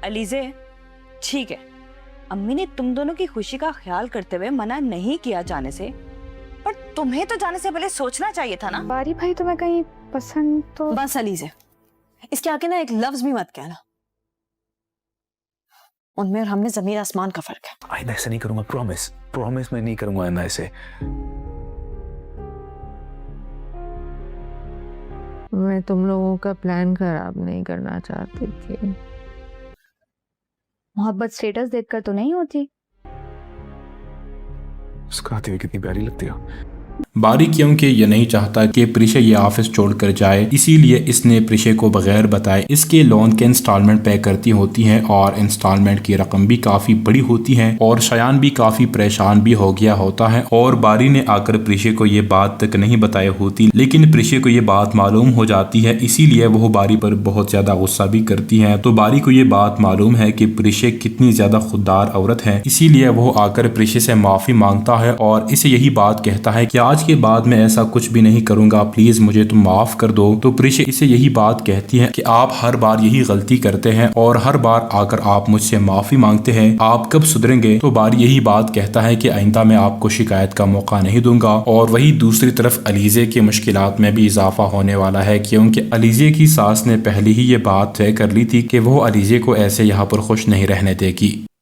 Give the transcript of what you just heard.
अलीजे, ठीक है, अम्मी ने तुम दोनों की खुशी का ख्याल करते हुए मना नहीं किया जाने से, पर तुम्हें तो जाने से पहले सोचना चाहिए था ना। बारी भाई तुम्हें कहीं पसंद तो? बस अलीजे, इसके आगे ना एक लफ्ज भी मत कहना। उनमें और हमने जमीन आसमान का फर्क है। आइंदा ऐसे नहीं करूंगा, प्रॉमिस प्रॉमिस मैं नहीं करूंगा आइंदा ऐसे। मैं तुम लोगों का प्लान खराब नहीं करना चाहती थी। मोहब्बत स्टेटस देखकर तो नहीं होती। मुस्कुराती हुई कितनी प्यारी लगती हो। बारी क्योंकि ये नहीं चाहता कि प्रिशे ये ऑफिस छोड़कर जाए, इसीलिए इसने प्रिशे को बगैर बताए इसके लोन के इंस्टॉलमेंट पे करती होती हैं और इंस्टॉलमेंट की रकम भी काफ़ी बड़ी होती है और शयान भी काफ़ी परेशान भी हो गया होता है और बारी ने आकर प्रिशे को ये बात तक नहीं बताई होती, लेकिन प्रिशे को ये बात मालूम हो जाती है, इसीलिए वो बारी पर बहुत ज़्यादा गुस्सा भी करती है। तो बारी को ये बात मालूम है कि प्रिशे कितनी ज़्यादा खुददार औरत है, इसीलिए वो आकर प्रिशे से माफ़ी मांगता है और इसे यही बात कहता है कि आज के बाद मैं ऐसा कुछ भी नहीं करूंगा, प्लीज मुझे तुम माफ कर दो। तो प्रिशे इसे यही बात कहती है कि आप हर बार यही गलती करते हैं और हर बार आकर आप मुझसे माफी मांगते हैं, आप कब सुधरेंगे। तो बारी यही बात कहता है कि आइंदा मैं आपको शिकायत का मौका नहीं दूंगा। और वही दूसरी तरफ अलीजे की मुश्किलात में भी इजाफा होने वाला है, क्योंकि अलीजे की सास ने पहले ही ये बात तय कर ली थी कि वो अलीजे को ऐसे यहाँ पर खुश नहीं रहने देगी।